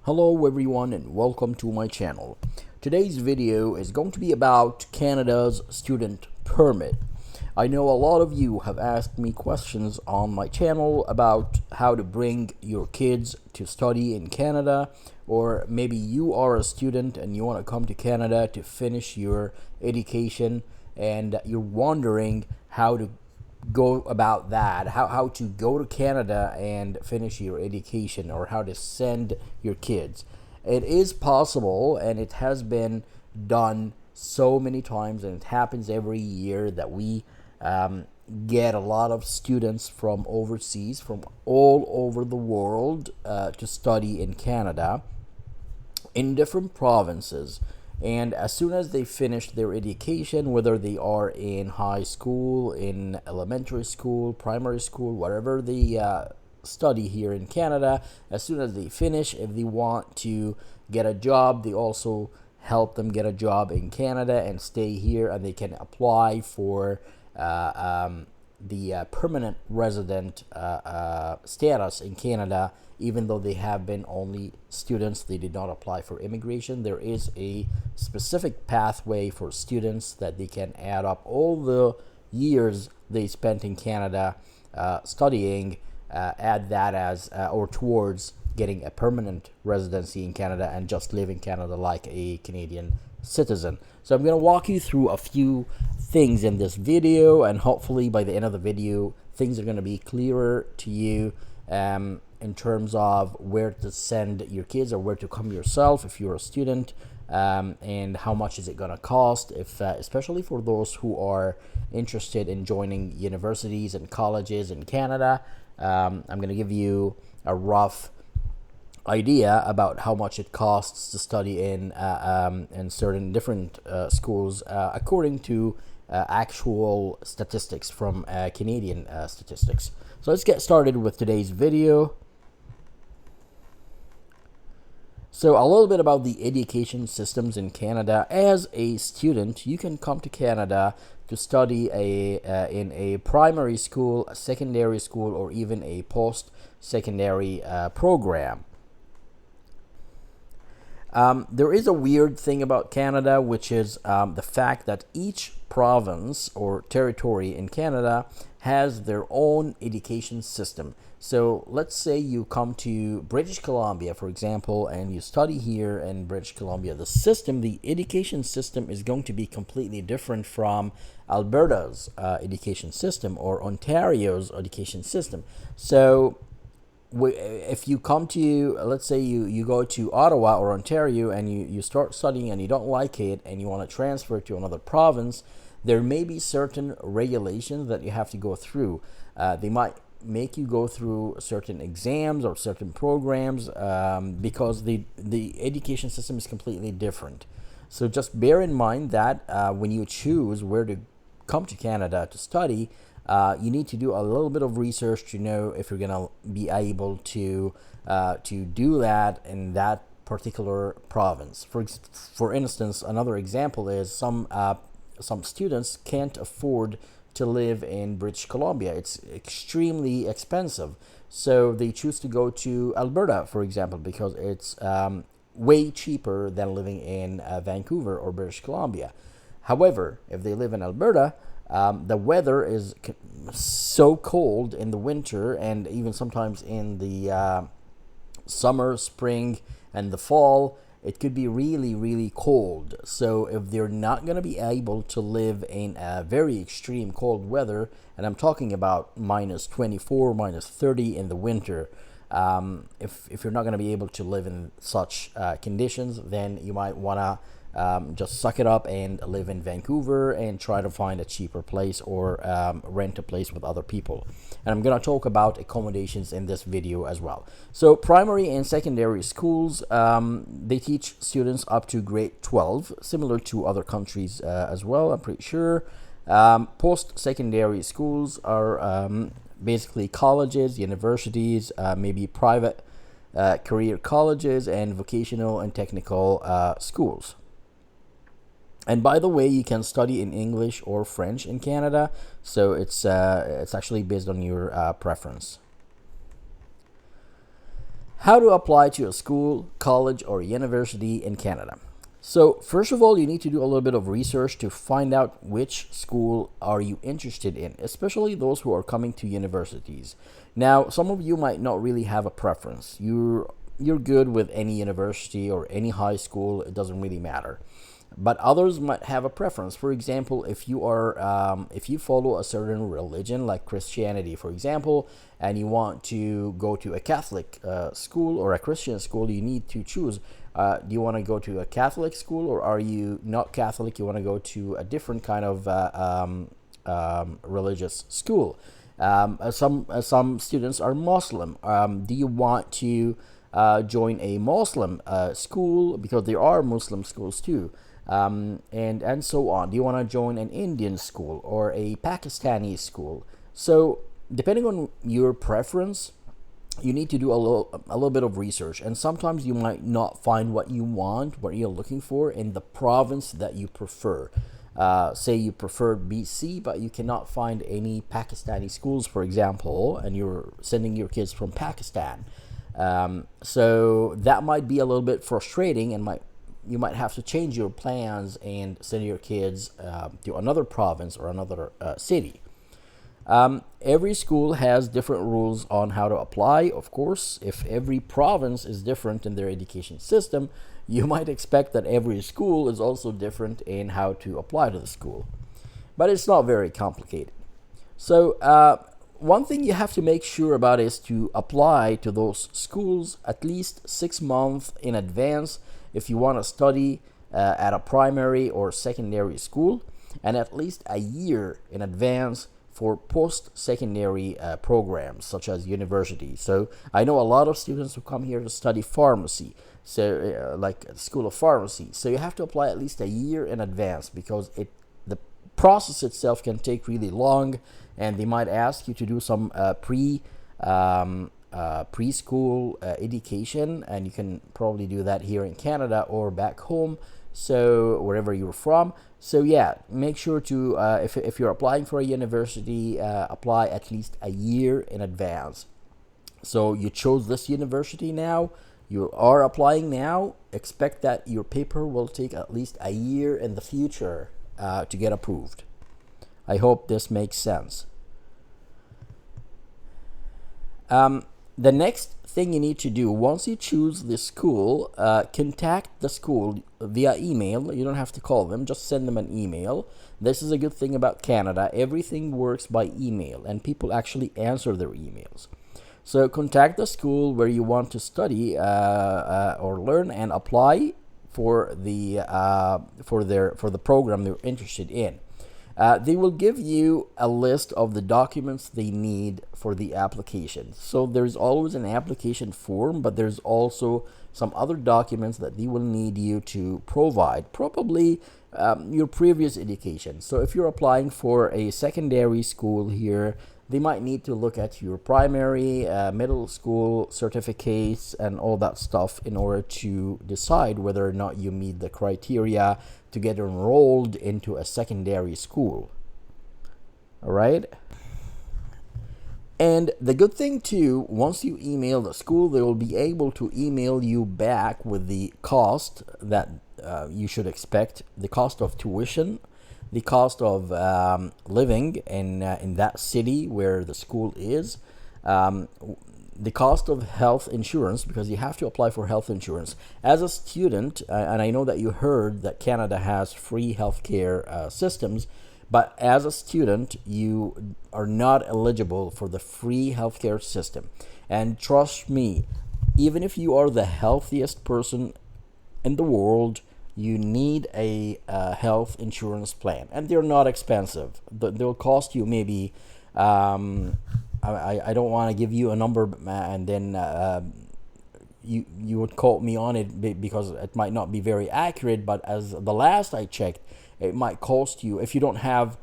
Hello everyone and welcome to my channel. Today's video is going to be about Canada's student permit. I know a lot of you have asked me questions on my channel about how to bring your kids to study in Canada, or maybe you are a student and you want to come to Canada to finish your education and you're wondering how to go about that, how to go to Canada and finish your education, or how to send your kids. It is possible, and it has been done so many times, and it happens every year that we get a lot of students from overseas, from all over the world, to study in Canada in different provinces. And as soon as they finish their education, whether they are in high school, in elementary school, primary school, whatever they study here in Canada, as soon as they finish, if they want to get a job, they also help them get a job in Canada and stay here, and they can apply for the permanent resident status in Canada. Even though they have been only students, they did not apply for immigration. There is a specific pathway for students that they can add up all the years they spent in Canada studying, add that as or towards getting a permanent residency in Canada and just live in Canada like a Canadian citizen. So I'm going to walk you through a few things in this video, and hopefully by the end of the video things are going to be clearer to you in terms of where to send your kids or where to come yourself if you're a student, and how much is it going to cost, if especially for those who are interested in joining universities and colleges in Canada. I'm going to give you a rough idea about how much it costs to study in certain different schools according to actual statistics from Canadian statistics. So let's get started with today's video. So a little bit about the education systems in Canada. As a student, you can come to Canada to study in a primary school, a secondary school, or even a post-secondary program. There is a weird thing about Canada, which is the fact that each province or territory in Canada has their own education system. So let's say you come to British Columbia, for example, and you study here in British Columbia. The education system is going to be completely different from Alberta's education system or Ontario's education system. So if you come to, let's say you go to Ottawa or Ontario and you start studying and you don't like it and you want to transfer to another province, there may be certain regulations that you have to go through. They might make you go through certain exams or certain programs because the education system is completely different. So just bear in mind that when you choose where to come to Canada to study, you need to do a little bit of research to know if you're going to be able to do that in that particular province. For instance, another example is some students can't afford to live in British Columbia. It's extremely expensive, so they choose to go to Alberta, for example, because it's way cheaper than living in Vancouver or British Columbia. However, if they live in Alberta, the weather is so cold in the winter, and even sometimes in the summer, spring, and the fall, it could be really, really cold. So if they're not going to be able to live in a very extreme cold weather, and I'm talking about minus 24, minus 30 in the winter, if you're not going to be able to live in such conditions, then you might want to just suck it up and live in Vancouver and try to find a cheaper place, or rent a place with other people. And I'm going to talk about accommodations in this video as well. So primary and secondary schools, they teach students up to grade 12, similar to other countries as well, I'm pretty sure. Post-secondary schools are basically colleges, universities, maybe private career colleges, and vocational and technical schools. And by the way, you can study in English or French in Canada, so it's actually based on your preference. How to apply to a school, college, or university in Canada. So, first of all, you need to do a little bit of research to find out which school are you interested in, especially those who are coming to universities. Now, some of you might not really have a preference. You're good with any university or any high school, it doesn't really matter. But others might have a preference. For example, if you follow a certain religion like Christianity, for example, and you want to go to a Catholic school or a Christian school, you need to choose. Do you want to go to a Catholic school, or are you not Catholic? You want to go to a different kind of religious school. Some students are Muslim. Do you want to join a Muslim school, because there are Muslim schools too, and so on? Do you want to join an Indian school or a Pakistani school? So depending on your preference, you need to do a little bit of research, and sometimes you might not find what you want, what you're looking for in the province that you prefer. Say you prefer BC, but you cannot find any Pakistani schools, for example, and you're sending your kids from Pakistan. So that might be a little bit frustrating, and you might have to change your plans and send your kids to another province or another city. Every school has different rules on how to apply. Of course, if every province is different in their education system, you might expect that every school is also different in how to apply to the school. But it's not very complicated. So, one thing you have to make sure about is to apply to those schools at least 6 months in advance if you want to study at a primary or secondary school, and at least a year in advance for post-secondary programs such as university. So I know a lot of students who come here to study pharmacy, so like School of Pharmacy. So you have to apply at least a year in advance, because the process itself can take really long, and they might ask you to do some preschool education, and you can probably do that here in Canada or back home, so wherever you're from. So yeah, make sure to if you're applying for a university, apply at least a year in advance. So you chose this university now, you are applying now, expect that your paper will take at least a year in the future to get approved. I hope this makes sense. The next thing you need to do once you choose the school, contact the school via email. You don't have to call them, just send them an email. This is a good thing about Canada. Everything works by email, and people actually answer their emails. So contact the school where you want to study or learn, and apply for the program you're interested in. They will give you a list of the documents they need for the application. So there's always an application form, but there's also some other documents that they will need you to provide, probably your previous education. So if you're applying for a secondary school here, they might need to look at your primary, middle school certificates and all that stuff in order to decide whether or not you meet the criteria to get enrolled into a secondary school. All right? And the good thing too, once you email the school, they will be able to email you back with the cost that you should expect, the cost of tuition, the cost of living in that city where the school is, the cost of health insurance, because you have to apply for health insurance as a student. And I know that you heard that Canada has free healthcare systems, but as a student, you are not eligible for the free healthcare system. And trust me, even if you are the healthiest person in the world, you need a health insurance plan, and they're not expensive. They'll cost you maybe I don't want to give you a number, and then you would quote me on it, because it might not be very accurate. But as the last I checked, it might cost you, if you don't have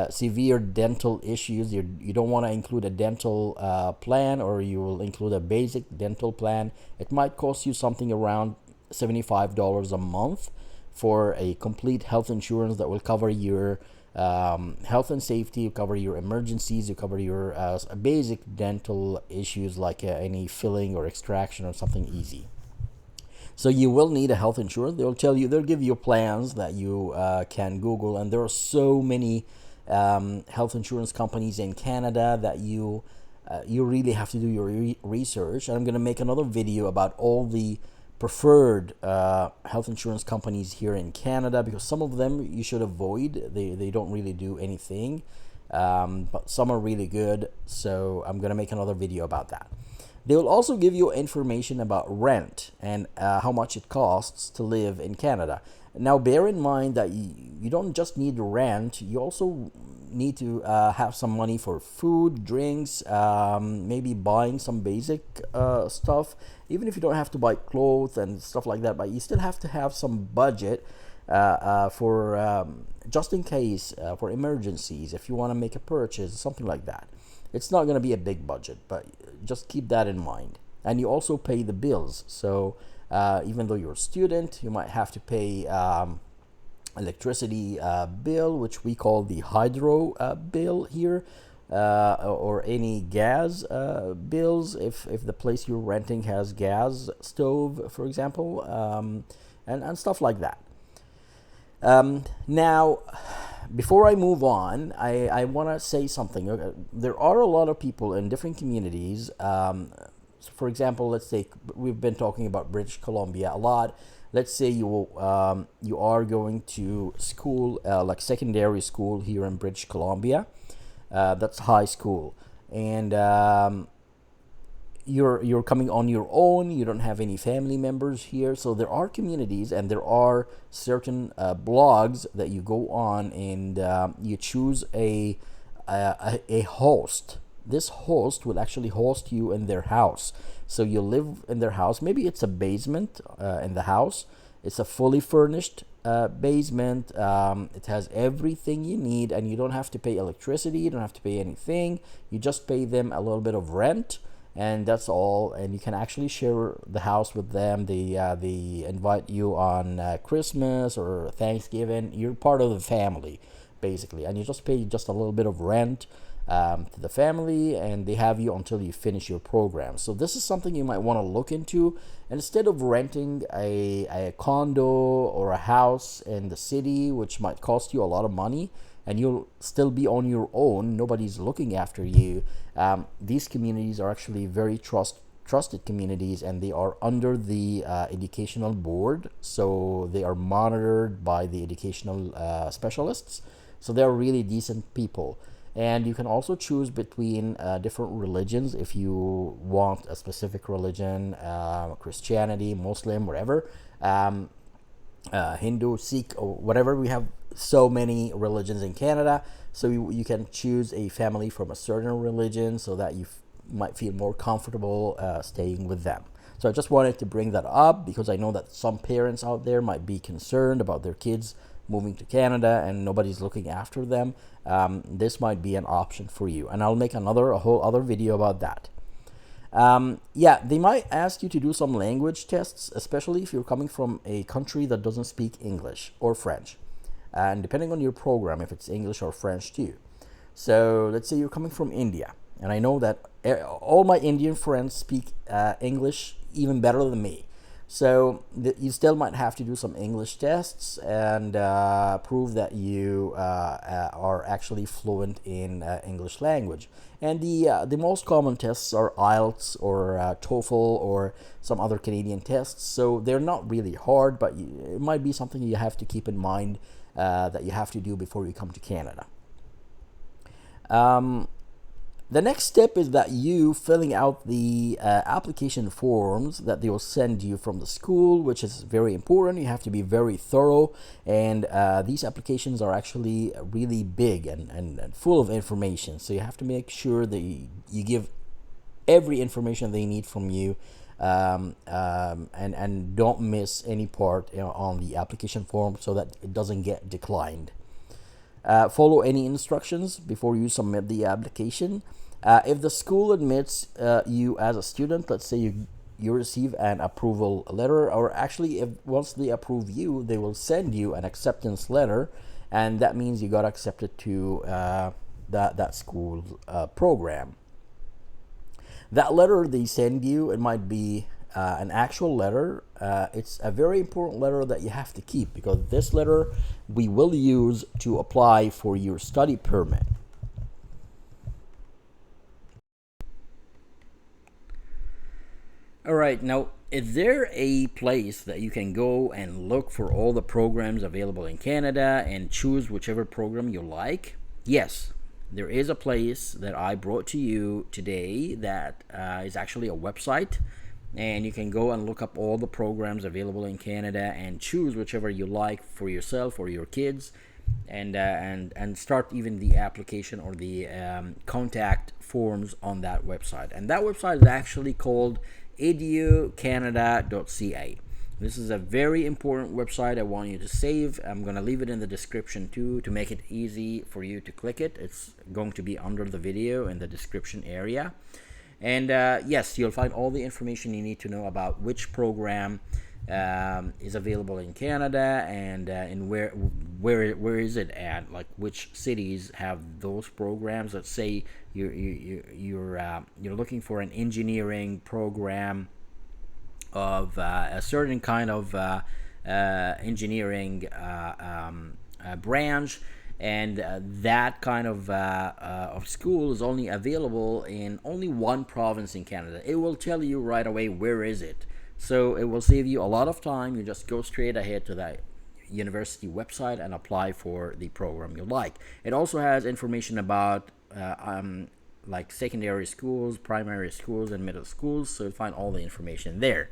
severe dental issues, you don't want to include a dental plan, or you will include a basic dental plan, it might cost you something around $75 a month for a complete health insurance that will cover your health and safety, you cover your emergencies, you cover your basic dental issues like any filling or extraction or something easy. So you will need a health insurance. They'll give you plans that you can Google, and there are so many health insurance companies in Canada that you really have to do your research. And I'm going to make another video about all the preferred health insurance companies here in Canada, because some of them you should avoid. They don't really do anything, but some are really good. So I'm going to make another video about that. They will also give you information about rent and how much it costs to live in Canada. Now, bear in mind that you don't just need rent, you also need to have some money for food, drinks, maybe buying some basic stuff, even if you don't have to buy clothes and stuff like that, but you still have to have some budget for just in case, for emergencies, if you want to make a purchase, something like that. It's not going to be a big budget, but just keep that in mind. And you also pay the bills. So even though you're a student, you might have to pay electricity bill, which we call the hydro bill here, or any gas bills if the place you're renting has gas stove, for example, and stuff like that. Now, before I move on, I want to say something. There are a lot of people in different communities. For example, let's say we've been talking about British Columbia a lot. Let's say you are going to school, like secondary school here in British Columbia. That's high school, and you're coming on your own. You don't have any family members here, so there are communities and there are certain blogs that you go on, and you choose a host. This host will actually host you in their house, so you live in their house. Maybe it's a basement in the house. It's a fully furnished basement. It has everything you need, and you don't have to pay electricity. You don't have to pay anything. You just pay them a little bit of rent, and that's all. And you can actually share the house with them. They invite you on Christmas or Thanksgiving. You're part of the family, basically, and you just pay just a little bit of rent to the family, and they have you until you finish your program. So this is something you might want to look into. And instead of renting a condo or a house in the city, which might cost you a lot of money, and you'll still be on your own, nobody's looking after you. These communities are actually very trusted communities, and they are under the educational board, so they are monitored by the educational specialists. So they're really decent people. And you can also choose between different religions if you want a specific religion, Christianity, Muslim, whatever, Hindu, Sikh, or whatever. We have so many religions in Canada, so you can choose a family from a certain religion so that you might feel more comfortable staying with them. So I just wanted to bring that up because I know that some parents out there might be concerned about their kids moving to Canada and nobody's looking after them. This might be an option for you, and I'll make a whole other video about that. Yeah, they might ask you to do some language tests, especially if you're coming from a country that doesn't speak English or French, and depending on your program, if it's English or French too. So let's say you're coming from India, and I know that all my Indian friends speak English even better than me. So you still might have to do some English tests and prove that you are actually fluent in English language. And the most common tests are IELTS or TOEFL or some other Canadian tests. So they're not really hard, but it might be something you have to keep in mind that you have to do before you come to Canada. The next step is that you filling out the application forms that they will send you from the school, which is very important. You have to be very thorough, and these applications are actually really big and full of information. So you have to make sure that you give every information they need from you, and don't miss any part on the application form so that it doesn't get declined. Follow any instructions before you submit the application. If the school admits you as a student, let's say you receive an approval letter, or actually if once they approve you, they will send you an acceptance letter, and that means you got accepted to that school's program. That letter they send you, it might be an actual letter. It's a very important letter that you have to keep, because this letter we will use to apply for your study permit. All right, now, is there a place that you can go and look for all the programs available in Canada and choose whichever program you like? Yes, there is a place that I brought to you today that is actually a website, and you can go and look up all the programs available in Canada and choose whichever you like for yourself or your kids, and start even the application or the contact forms on that website. And that website is actually called educanada.ca. This is a very important website I want you to save. I'm going to leave it in the description too to make it easy for you to click it. It's going to be under the video in the description area. And yes, you'll find all the information you need to know about which program is available in Canada, and where is it at, like which cities have those programs. Let's say you're looking for an engineering program of a certain kind of engineering branch, and that kind of school is only available in only one province in Canada. It will tell you right away where is it, so it will save you a lot of time. You just go straight ahead to that university website and apply for the program you like. It also has information about like secondary schools, primary schools, and middle schools, so you'll find all the information there.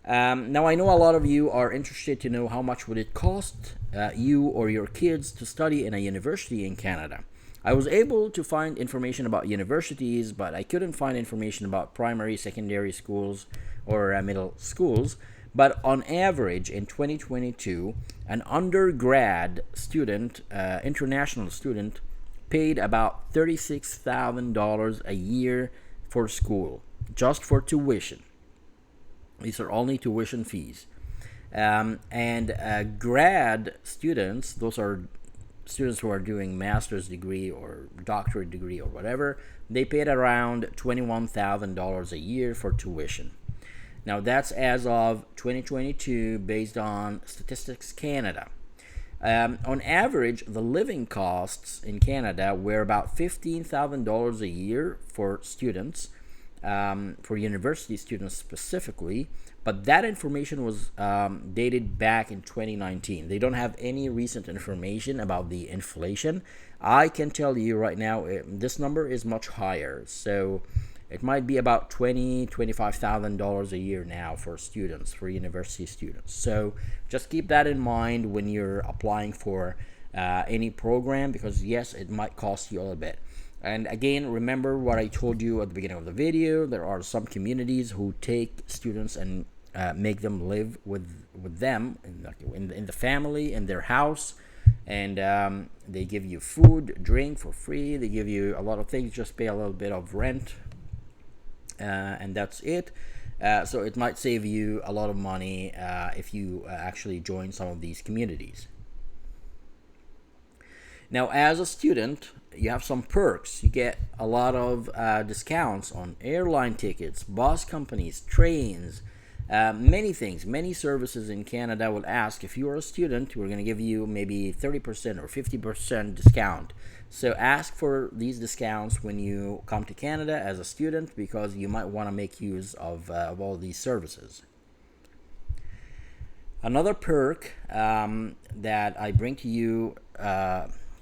Now, I know a lot of you are interested to know how much would it cost you or your kids to study in a university in Canada. I was able to find information about universities, but I couldn't find information about primary, secondary schools, or middle schools. But on average, in 2022, an undergrad student, international student, paid about $36,000 a year for school, just for tuition. These are only tuition fees. And grad students, those are students who are doing master's degree or doctorate degree or whatever, they paid around $21,000 a year for tuition. Now, that's as of 2022 based on Statistics Canada. On average, the living costs in Canada were about $15,000 a year for students, for university students specifically, but that information was dated back in 2019. They don't have any recent information about the inflation. I can tell you right now, this number is much higher, so it might be about $25,000 a year now for students, for university students. So just keep that in mind when you're applying for any program, because yes, it might cost you a little bit. And again, remember what I told you at the beginning of the video. There are some communities who take students and make them live with them in the family, in their house, and they give you food, drink for free. They give you a lot of things. Just pay a little bit of rent, and that's it. So it might save you a lot of money if you actually join some of these communities. Now, as a student, you have some perks. You get a lot of discounts on airline tickets, bus companies, trains, many things, many services in Canada will ask if you are a student, we're going to give you maybe 30% or 50% discount. So ask for these discounts when you come to Canada as a student, because you might want to make use of all these services. Another perk that I bring to you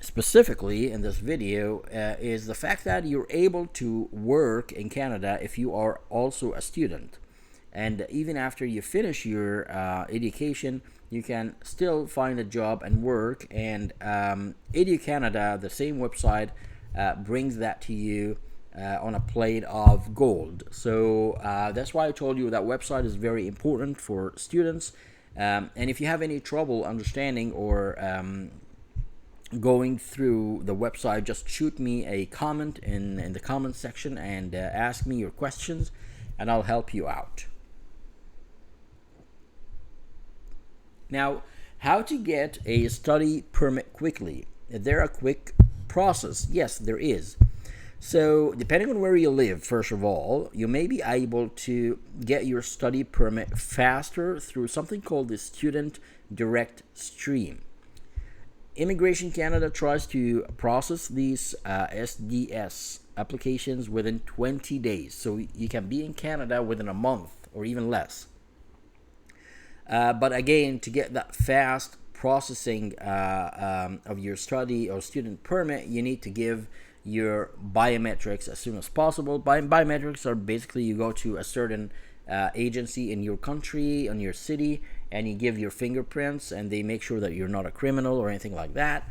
specifically in this video is the fact that you're able to work in Canada if you are also a student. And even after you finish your education, you can still find a job and work. And EduCanada, the same website, brings that to you on a plate of gold. So that's why I told you that website is very important for students. And if you have any trouble understanding or going through the website, just shoot me a comment in the comment section and ask me your questions, and I'll help you out. Now, How to get a study permit quickly? Is there a quick process? Yes, there is. So, depending on where you live, first of all, you may be able to get your study permit faster through something called the Student Direct Stream. Immigration Canada tries to process these SDS applications within 20 days. So, you can be in Canada within a month or even less. But again, to get that fast processing of your study or student permit, you need to give your biometrics as soon as possible. Biometrics are basically you go to a certain agency in your country, in your city, and you give your fingerprints, and they make sure that you're not a criminal or anything like that.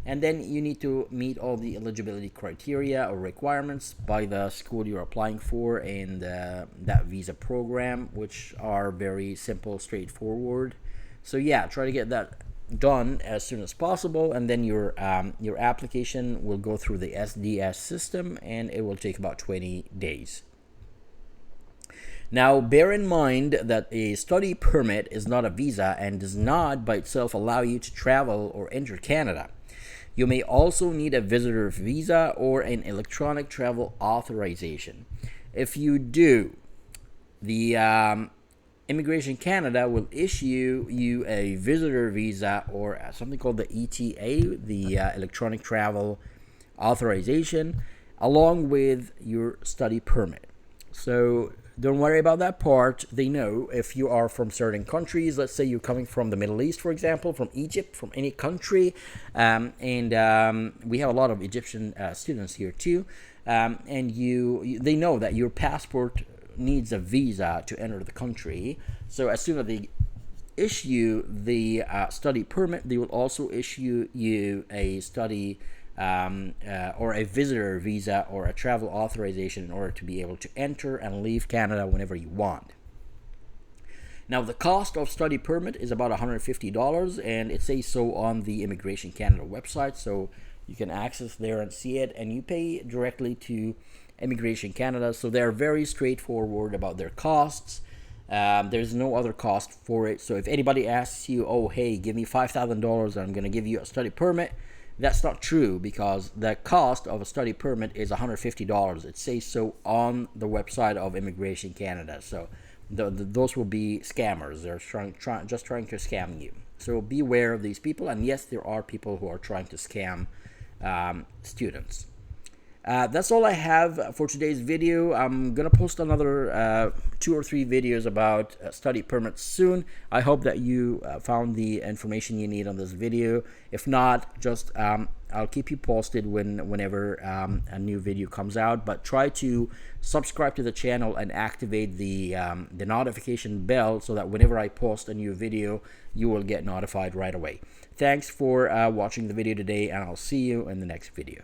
And then you need to meet all the eligibility criteria or requirements by the school you're applying for and that visa program, which are very simple, straightforward. So yeah, try to get that done as soon as possible, and then your application will go through the SDS system, and it will take about 20 days. Now, bear in mind that a study permit is not a visa and does not by itself allow you to travel or enter Canada. You may also need a visitor visa or an electronic travel authorization. If you do, the Immigration Canada will issue you a visitor visa or something called the ETA, the electronic travel authorization, along with your study permit. So don't worry about that part. They know if you are from certain countries. Let's say you're coming from the Middle East, for example, from Egypt, from any country, and we have a lot of Egyptian students here too. And they know that your passport needs a visa to enter the country. So as soon as they issue the study permit, they will also issue you a study or a visitor visa or a travel authorization in order to be able to enter and leave Canada whenever you want. Now, the cost of study permit is about $150, and it says so on the Immigration Canada website, so you can access there and see it, and you pay directly to Immigration Canada. So they're very straightforward about their costs. There's no other cost for it. So if anybody asks you, oh, hey, give me $5,000 and I'm going to give you a study permit, that's not true, because the cost of a study permit is $150. It says so on the website of Immigration Canada. So those will be scammers. They're just trying to scam you. So beware of these people. And yes, there are people who are trying to scam students. That's all I have for today's video. I'm gonna post another 2 or 3 videos about study permits soon. I hope that you found the information you need on this video. If not, just I'll keep you posted whenever a new video comes out. But try to subscribe to the channel and activate the notification bell so that whenever I post a new video, you will get notified right away. Thanks for watching the video today, and I'll see you in the next video.